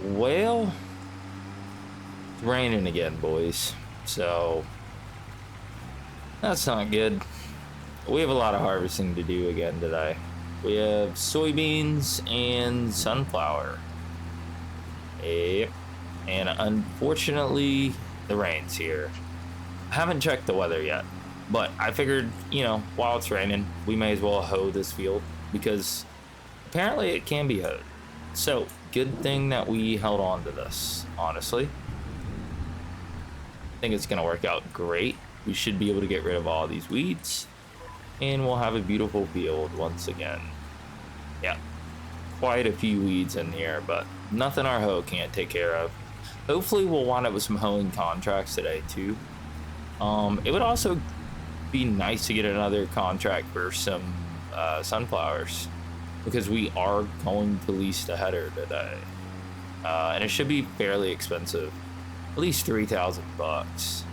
Well, it's raining again, boys. So that's not good. We have a lot of harvesting to do again today. We have soybeans and sunflower. Yep. And unfortunately, the rain's here. I haven't checked the weather yet, but I figured, while it's raining, we may as well hoe this field because apparently it can be hoed. So, good thing that we held on to this, honestly. I think it's going to work out great. We should be able to get rid of all these weeds, and we'll have a beautiful field once again. Yeah, quite a few weeds in here, but nothing our hoe can't take care of. Hopefully we'll wind up with some hoeing contracts today too. It would also be nice to get another contract for some sunflowers because we are going to lease the header today, and it should be fairly expensive, at least $3,000.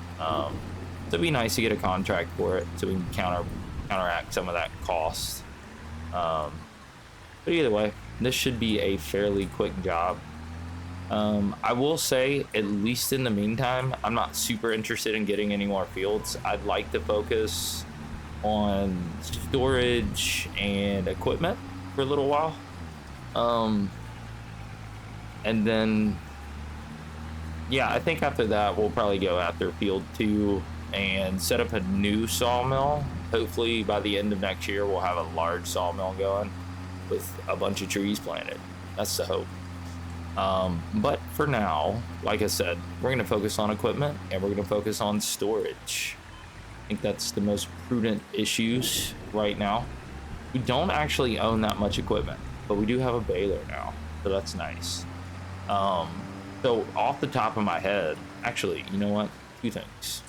It'd be nice to get a contract for it so we can counteract some of that cost. But either way, this should be a fairly quick job. I will say, at least in the meantime, I'm not super interested in getting any more fields. I'd like to focus on storage and equipment for a little while. And then, yeah, I think after that, we'll probably go after field 2 and set up a new sawmill. Hopefully by the end of next year, we'll have a large sawmill going with a bunch of trees planted. That's the hope. But for now, like I said, we're going to focus on equipment and we're going to focus on storage. I think that's the most prudent issues right now. We don't actually own that much equipment, but we do have a baler now, so that's nice. So off the top of my head, actually, you know what? Two things.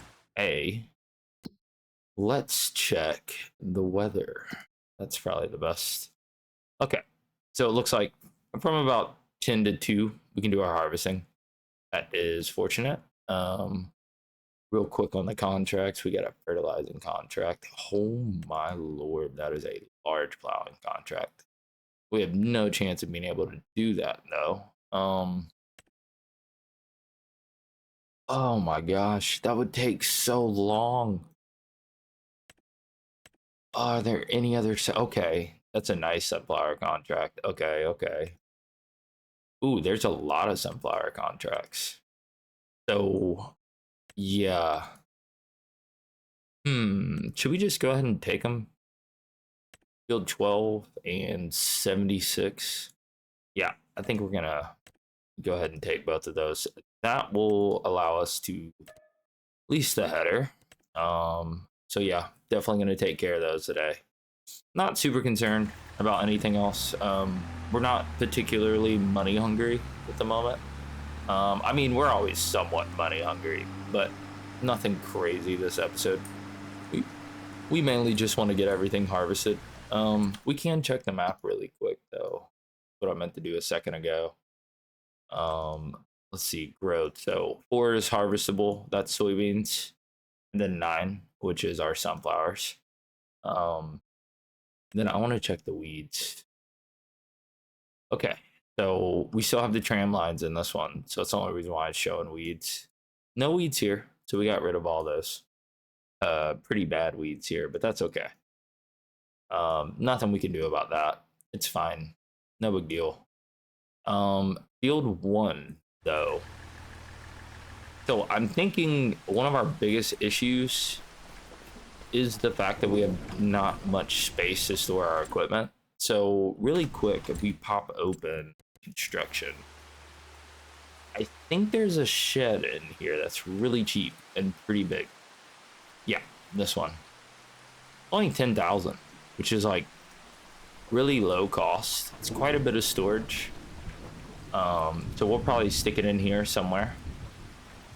Let's check the weather. That's probably the best. Okay, so it looks like from about 10 to 2, we can do our harvesting. That is fortunate. Real quick on the contracts, we got a fertilizing contract. Oh my lord, that is a large plowing contract. We have no chance of being able to do that though. Oh my gosh, that would take so long. Are there any other? Okay, that's a nice sunflower contract. Okay. Ooh, there's a lot of sunflower contracts. So, yeah. Should we just go ahead and take them? Field 12 and 76. Yeah, I think we're gonna go ahead and take both of those. That will allow us to lease the header. So yeah, definitely gonna take care of those today. Not super concerned about anything else. We're not particularly money hungry at the moment. I mean, we're always somewhat money hungry, but nothing crazy this episode. We mainly just want to get everything harvested. We can check the map really quick though. What I meant to do a second ago. Let's see, growth. So 4 is harvestable. That's soybeans, and then 9, which is our sunflowers. Then I want to check the weeds. Okay, so we still have the tram lines in this one, so that's the only reason why it's showing weeds. No weeds here, so we got rid of all those. Pretty bad weeds here, but that's okay. Nothing we can do about that. It's fine. No big deal. Field 1, though. So I'm thinking one of our biggest issues is the fact that we have not much space to store our equipment. So really quick, if we pop open construction, I think there's a shed in here that's really cheap and pretty big. Yeah, this one. Only 10,000, which is like really low cost. It's quite a bit of storage. So we'll probably stick it in here somewhere.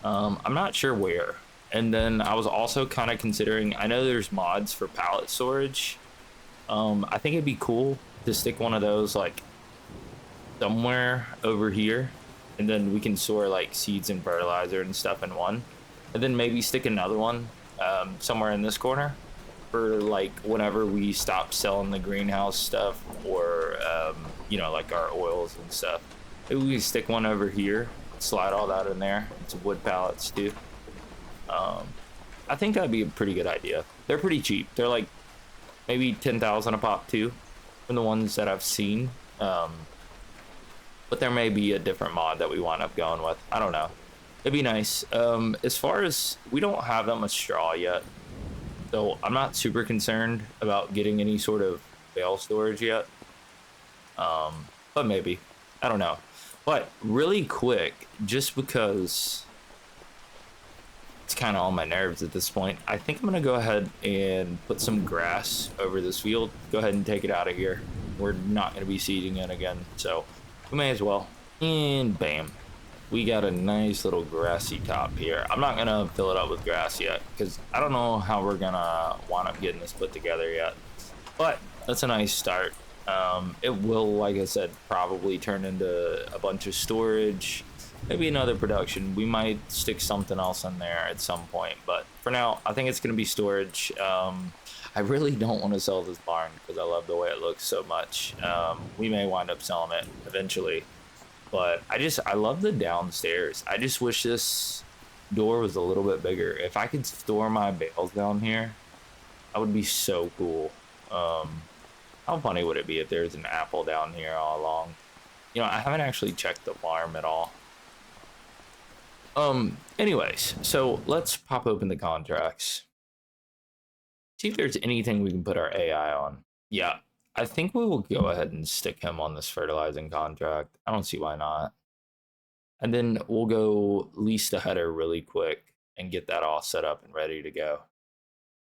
I'm not sure where. And then I was also kind of considering, I know there's mods for pallet storage. I think it'd be cool to stick one of those like somewhere over here, and then we can store like seeds and fertilizer and stuff in one, and then maybe stick another one somewhere in this corner for like whenever we stop selling the greenhouse stuff, or like our oils and stuff. Maybe we can stick one over here, slide all that in there. Some wood pallets too. I think that'd be a pretty good idea. They're pretty cheap. They're like maybe 10,000 a pop too, from the ones that I've seen. But there may be a different mod that we wind up going with. I don't know. It'd be nice. As far as we don't have that much straw yet, so I'm not super concerned about getting any sort of bale storage yet. But maybe. I don't know. But really quick, just because it's kind of on my nerves at this point, I think I'm gonna go ahead and put some grass over this field. Go ahead and take it out of here. We're not gonna be seeding it again, so we may as well. And bam, we got a nice little grassy top here. I'm not gonna fill it up with grass yet because I don't know how we're gonna wind up getting this put together yet, but that's a nice start. It will, like I said, probably turn into a bunch of storage, maybe another production. We might stick something else in there at some point, but for now I think it's gonna be storage. I really don't want to sell this barn because I love the way it looks so much. We may wind up selling it eventually, but I love the downstairs. I just wish this door was a little bit bigger. If I could store my bales down here, that would be so cool. How funny would it be if there's an apple down here all along? You know, I haven't actually checked the farm at all. Anyways, so let's pop open the contracts. See if there's anything we can put our AI on. Yeah, I think we will go ahead and stick him on this fertilizing contract. I don't see why not. And then we'll go lease the header really quick and get that all set up and ready to go.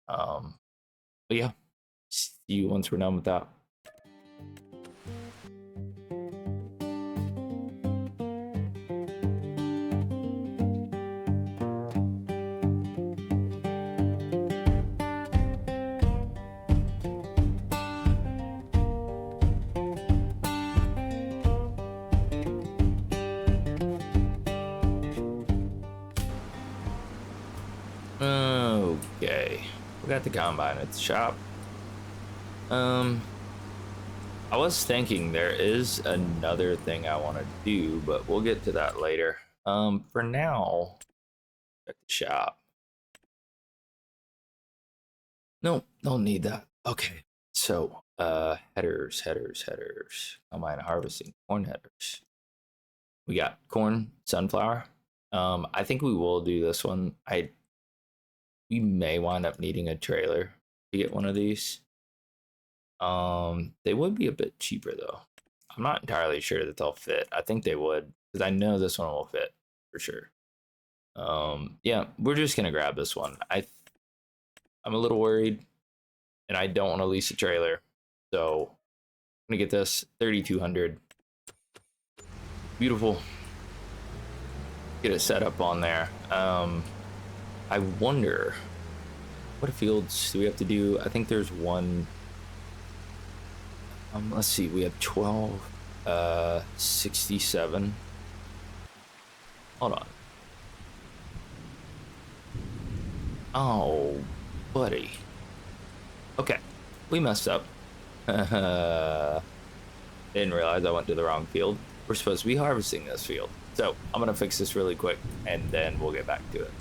But yeah, see you once we're done with that. Okay, we got the combine at the shop. I was thinking there is another thing I want to do, but we'll get to that later. For now, at the shop. No, don't need that. Okay, so headers. Combine harvesting corn headers. We got corn, sunflower. I think we will do this one. We may wind up needing a trailer to get one of these. They would be a bit cheaper though. I'm not entirely sure that they'll fit. I think they would, because I know this one will fit for sure. Yeah, we're just gonna grab this one. I'm a little worried, and I don't want to lease a trailer, so I'm gonna get this 3,200. Beautiful. Get it set up on there. I wonder what fields do we have to do. I think there's one. Let's see, we have 12, 67. Hold on. Oh, buddy. Okay, we messed up. Didn't realize I went to the wrong field. We're supposed to be harvesting this field. So I'm gonna fix this really quick and then we'll get back to it.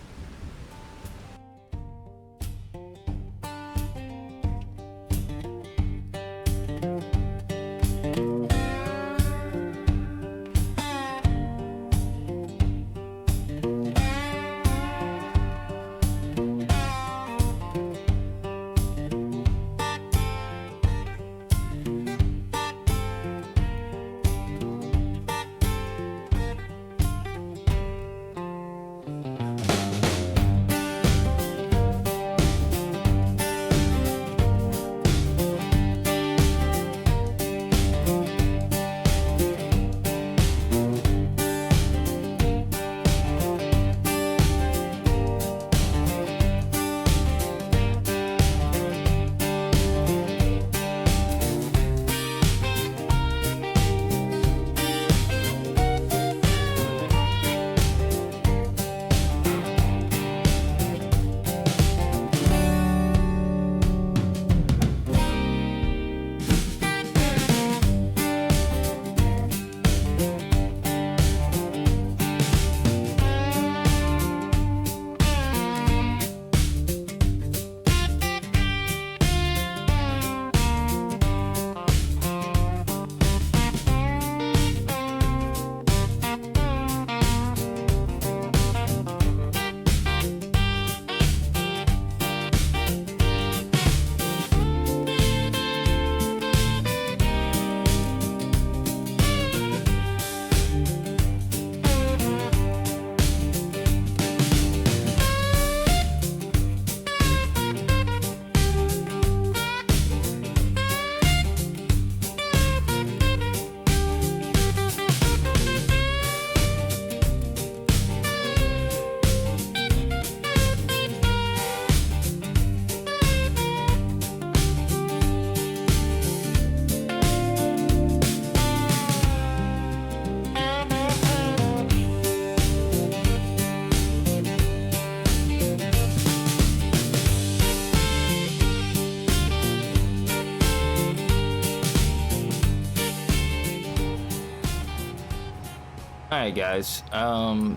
All right, guys.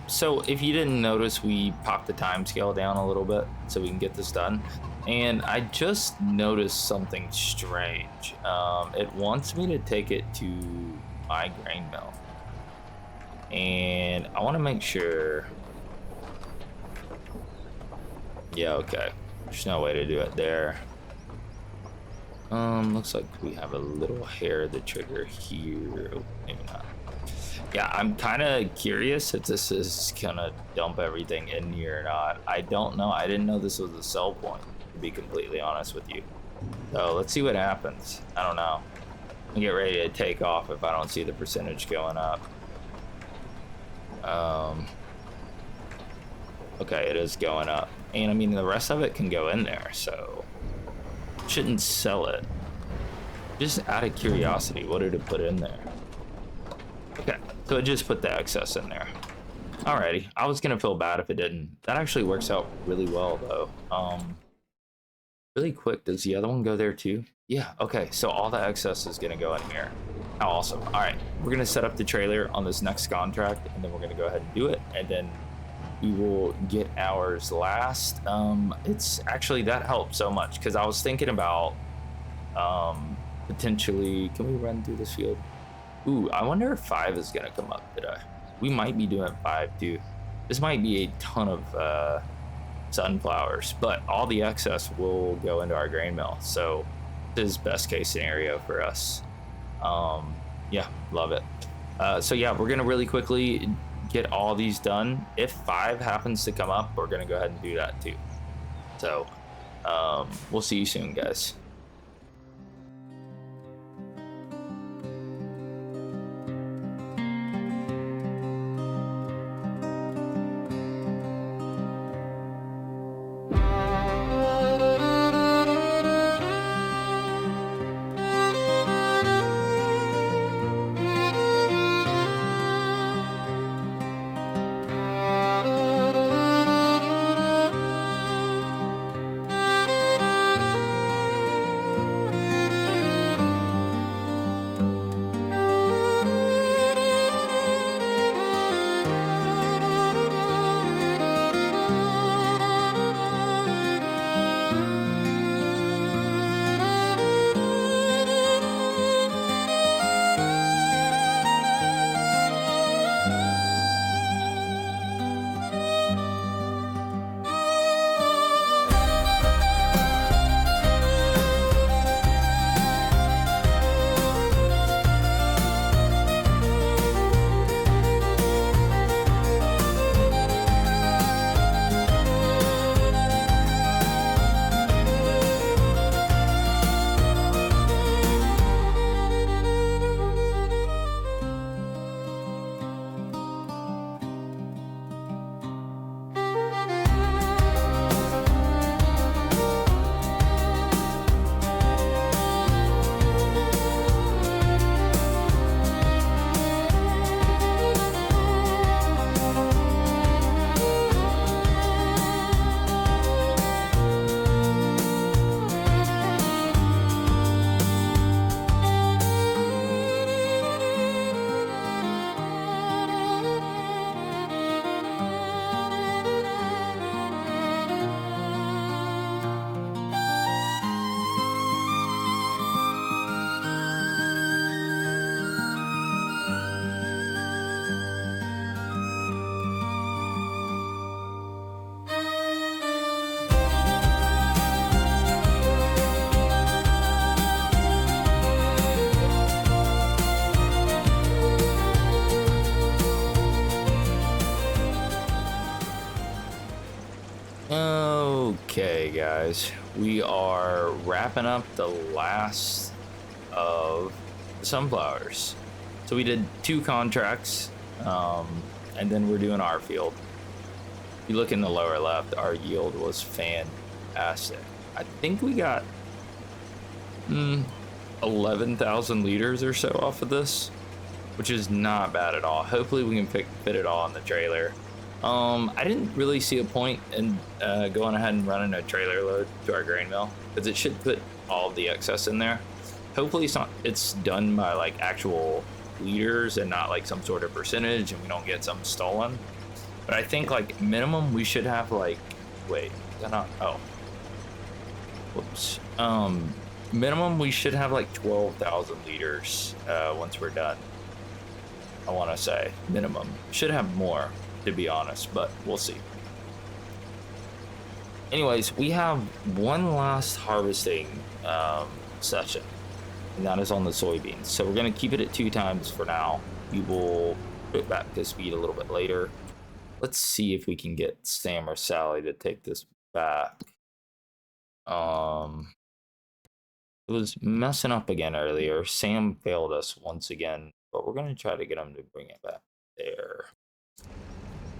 So if you didn't notice, we popped the time scale down a little bit so we can get this done. And I just noticed something strange. It wants me to take it to my grain mill. And I want to make sure. Yeah, okay. There's no way to do it there. Looks like we have a little hair of the trigger here. Oh, maybe not. Yeah, I'm kind of curious if this is gonna dump everything in here or not. I don't know. I didn't know this was a sell point, to be completely honest with you. So let's see what happens. I don't know. I'll get ready to take off if I don't see the percentage going up. Okay, it is going up. And I mean, the rest of it can go in there, so shouldn't sell it. Just out of curiosity, what did it put in there? Okay, so it just put the excess in there. Alrighty, I was gonna feel bad if it didn't. That actually works out really well though. Really quick, does the other one go there too? Yeah, okay, so all the excess is gonna go in here. How awesome. Alright, we're gonna set up the trailer on this next contract and then we're gonna go ahead and do it, and then we will get ours last. It's actually, that helped so much because I was thinking about potentially, can we run through this field? Ooh, I wonder if 5 is gonna come up today. We might be doing 5 too. This might be a ton of sunflowers, but all the excess will go into our grain mill. So this is best case scenario for us. Yeah, love it. So yeah, we're gonna really quickly get all these done. If 5 happens to come up, we're gonna go ahead and do that too. So we'll see you soon, guys. Okay, guys, we are wrapping up the last of the sunflowers. So we did 2 contracts, and then we're doing our field. If you look in the lower left, our yield was fantastic. I think we got 11,000 liters or so off of this, which is not bad at all. Hopefully we can fit it all in the trailer. I didn't really see a point in going ahead and running a trailer load to our grain mill because it should put all of the excess in there. Hopefully it's done by like actual liters and not like some sort of percentage, and we don't get some stolen. But I think like minimum we should have like, wait, is that not, oh, whoops. Minimum we should have like 12,000 liters once we're done. I want to say minimum. Should have more, to be honest, but we'll see. Anyways, we have one last harvesting session, and that is on the soybeans. So we're going to keep it at 2 times for now. We will put it back to speed a little bit later. Let's see if we can get Sam or Sally to take this back. It was messing up again earlier. Sam failed us once again, but we're going to try to get him to bring it back there.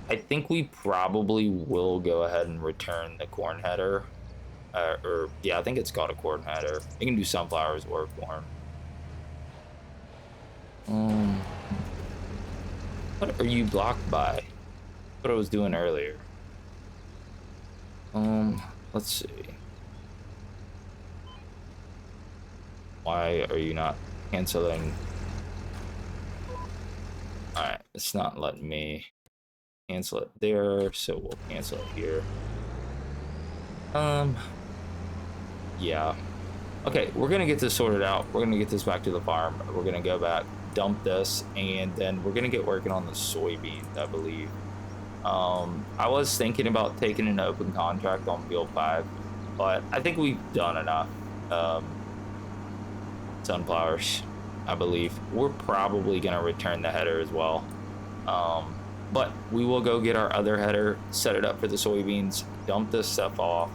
I think we probably will go ahead and return the corn header. Yeah, I think it's called a corn header. We can do sunflowers or corn. What are you blocked by? What I was doing earlier. Let's see. Why are you not canceling? Alright, it's not letting me cancel it there, so we'll cancel it here. Yeah. Okay, we're gonna get this sorted out. We're gonna get this back to the farm. We're gonna go back, dump this, and then we're gonna get working on the soybeans, I believe. I was thinking about taking an open contract on field 5, but I think we've done enough. Sunflowers, I believe. We're probably gonna return the header as well. But we will go get our other header, set it up for the soybeans, dump this stuff off,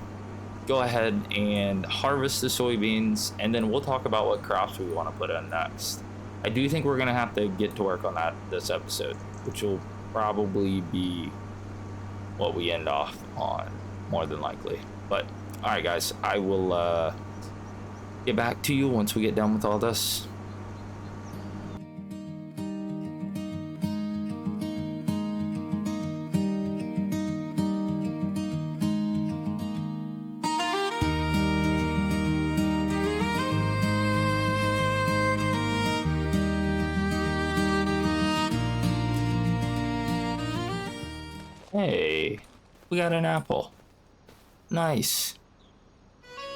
go ahead and harvest the soybeans, and then we'll talk about what crops we want to put in next. I do think we're gonna have to get to work on that this episode, which will probably be what we end off on, more than likely. But all right, guys, I will get back to you once we get done with all this. Hey, we got an apple. Nice.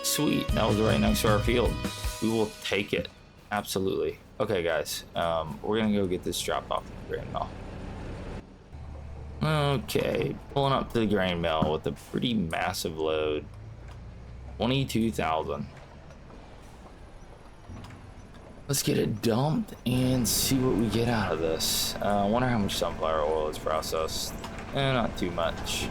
Sweet, that was right next to our field. We will take it, absolutely. Okay, guys, we're gonna go get this dropped off at the grain mill. Okay, pulling up to the grain mill with a pretty massive load. 22,000. Let's get it dumped and see what we get out of this. I wonder how much sunflower oil is processed. Not too much.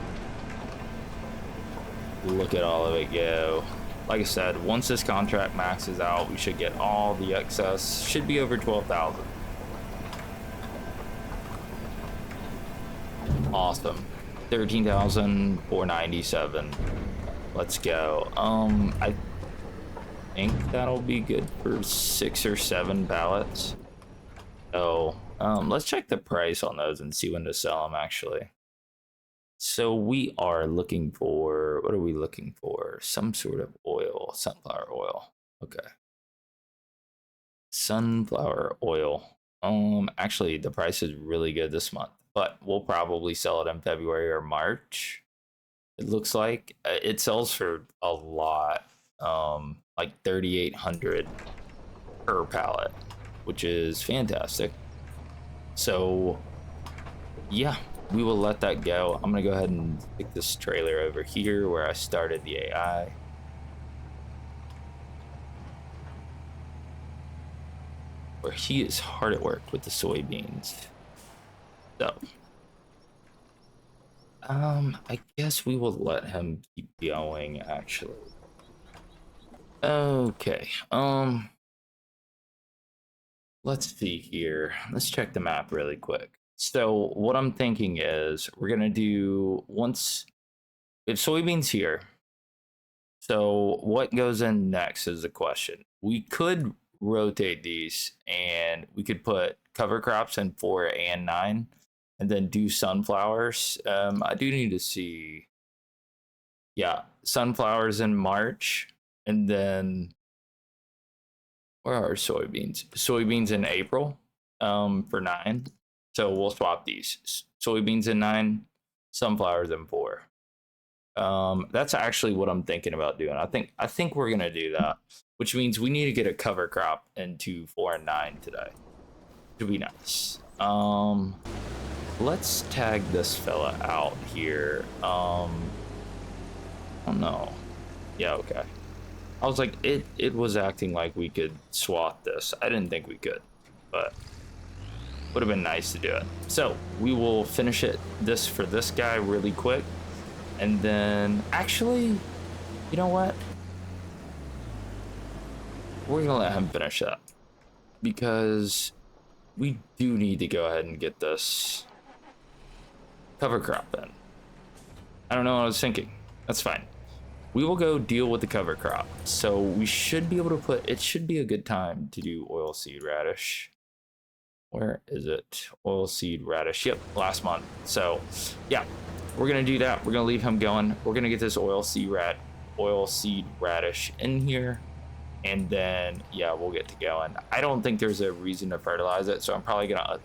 Look at all of it go. Like I said, once this contract maxes out, we should get all the excess. Should be over 12,000. Awesome. 13,497. Let's go. I think that'll be good for 6 or 7 pallets. So, let's check the price on those and see when to sell them, actually. So we are looking for, what are we looking for? Some sort of oil, sunflower oil. Okay. Sunflower oil. Actually, the price is really good this month, but we'll probably sell it in February or March. It looks like it sells for a lot, like 3,800 per pallet, which is fantastic. So yeah, we will let that go. I'm gonna go ahead and pick this trailer over here where I started the AI. Where he is hard at work with the soybeans. So, I guess we will let him keep going, actually. Okay, let's see here. Let's check the map really quick. So what I'm thinking is we're gonna do if soybeans here. So what goes in next is the question. We could rotate these and we could put cover crops in 4 and 9 and then do sunflowers. I do need to see, yeah, sunflowers in March, and then where are soybeans? Soybeans in April. for 9. So we'll swap these. Soybeans in 9, sunflowers in 4. That's actually what I'm thinking about doing. I think we're gonna do that, which means we need to get a cover crop into 4 and 9 today. To be nice. Let's tag this fella out here. Oh no. Yeah, okay. I was like, it was acting like we could swap this. I didn't think we could, but would have been nice to do it. So we will finish this for this guy really quick. And then actually, you know what? We're gonna let him finish that because we do need to go ahead and get this cover crop in. I don't know what I was thinking. That's fine. We will go deal with the cover crop. So we should be able to put, it should be a good time to do oilseed radish. Where is it? Oilseed radish. Yep, last month. So yeah, we're gonna do that. We're gonna leave him going. We're gonna get this oilseed radish in here. And then yeah, we'll get to going. I don't think there's a reason to fertilize it, so I'm probably gonna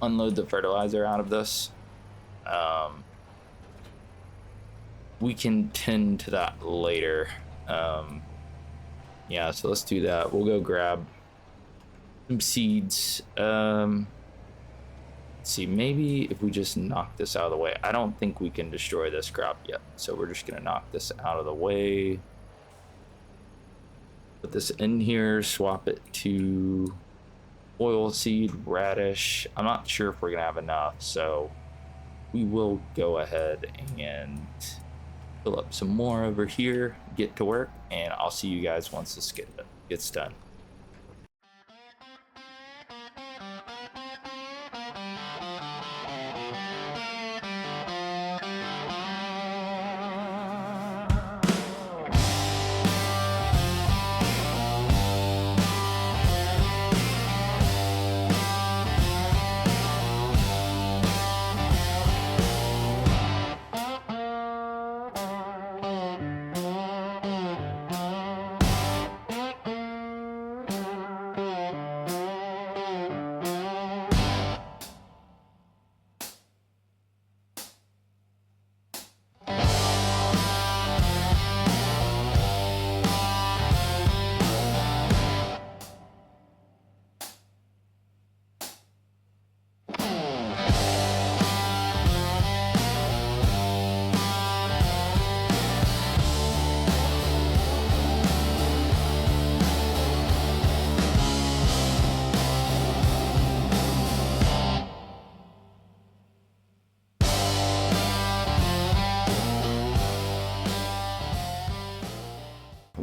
unload the fertilizer out of this. We can tend to that later. Yeah, so let's do that. We'll go grab some seeds. Let's see, maybe if we just knock this out of the way. I don't think we can destroy this crop yet, so we're just gonna knock this out of the way. Put this in here, swap it to oilseed radish. I'm not sure if we're gonna have enough, so we will go ahead and fill up some more over here, get to work, and I'll see you guys once this gets done.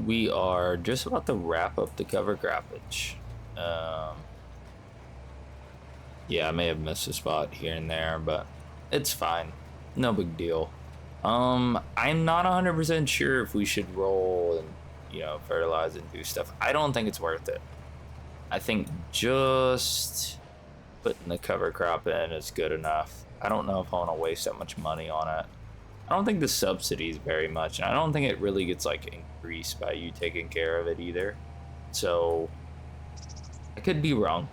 We are just about to wrap up the cover graphage. Yeah, I may have missed a spot here and there, but it's fine. No big deal. I'm not 100% sure if we should roll and, you know, fertilize and do stuff. I don't think it's worth it. I think just putting the cover crop in is good enough. I don't know if I want to waste that much money on it. I don't think the subsidy is very much, and I don't think it really gets like increased by you taking care of it either. So I could be wrong.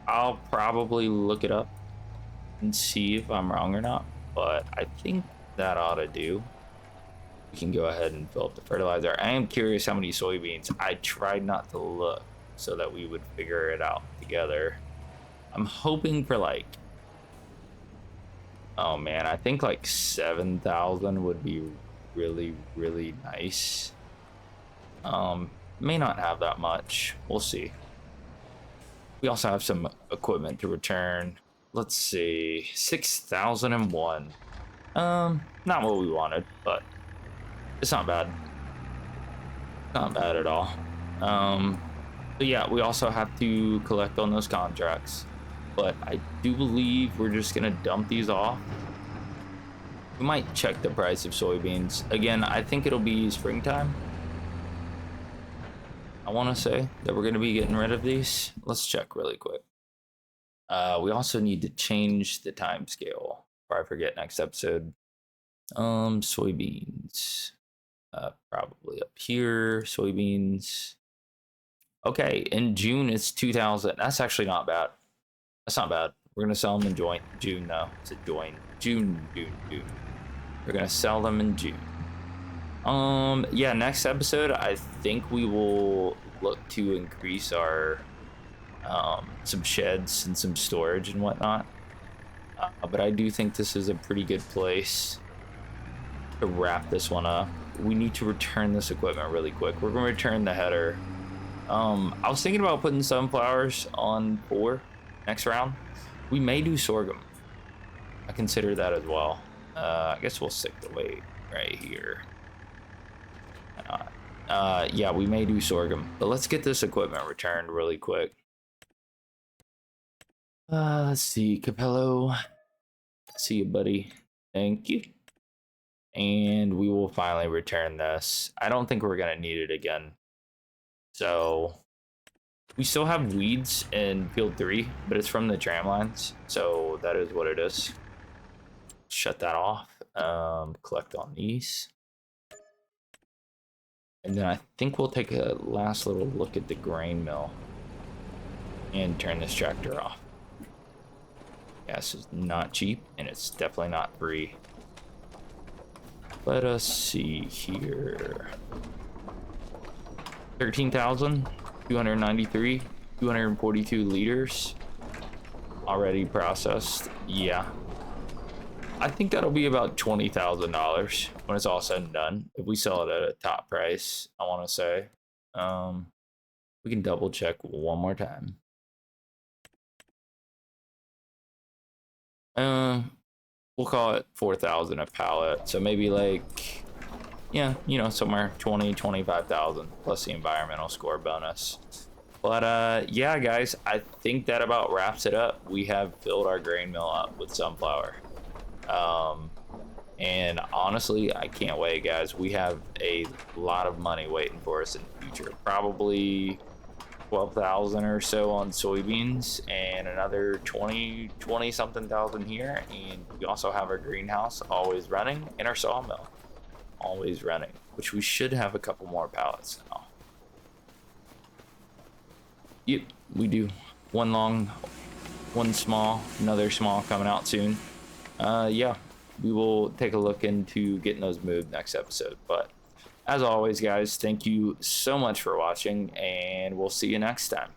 I'll probably look it up and see if I'm wrong or not, but I think that ought to do. We can go ahead and fill up the fertilizer. I am curious how many soybeans. I tried not to look so that we would figure it out together. I'm hoping for like, oh man, I think like 7,000 would be really, really nice. May not have that much. We'll see. We also have some equipment to return. Let's see, 6,001. Not what we wanted, but it's not bad. Not bad at all. But yeah, we also have to collect on those contracts. But I do believe we're just gonna dump these off. We might check the price of soybeans. Again, I think it'll be springtime. I want to say that we're gonna be getting rid of these. Let's check really quick. We also need to change the time scale before I forget next episode. Soybeans. Probably up here, soybeans. Okay, in June it's 2,000. That's actually not bad. That's not bad. We're gonna sell them in June though. It's a June. We're gonna sell them in June. Yeah, next episode I think we will look to increase our some sheds and some storage and whatnot. But I do think this is a pretty good place to wrap this one up. We need to return this equipment really quick. We're gonna return the header. I was thinking about putting sunflowers on 4 next round. We may do sorghum. I consider that as well. I guess we'll stick the weight right here. Yeah, we may do sorghum, but let's get this equipment returned really quick. Let's see, Capello. See you, buddy. Thank you. And we will finally return this. I don't think we're gonna need it again. So we still have weeds in field 3, but it's from the tram lines. So that is what it is. Shut that off. Collect on these. And then I think we'll take a last little look at the grain mill and turn this tractor off. Gas is not cheap, and it's definitely not free. Let us see here. 13,293, 242 liters already processed. Yeah. I think that'll be about $20,000 when it's all said and done. If we sell it at a top price, I want to say. We can double check one more time. We'll call it 4,000 a pallet. So maybe like, yeah, you know, somewhere 20, 25,000 plus the environmental score bonus. But yeah, guys, I think that about wraps it up. We have filled our grain mill up with sunflower. And honestly, I can't wait, guys. We have a lot of money waiting for us in the future. Probably 12,000 or so on soybeans and another 20 something thousand here. And we also have our greenhouse always running and our sawmill always running, which we should have a couple more pallets now. Yep, we do. One long, one small, another small coming out soon. Yeah, we will take a look into getting those moved next episode. But as always, guys, thank you so much for watching, and we'll see you next time.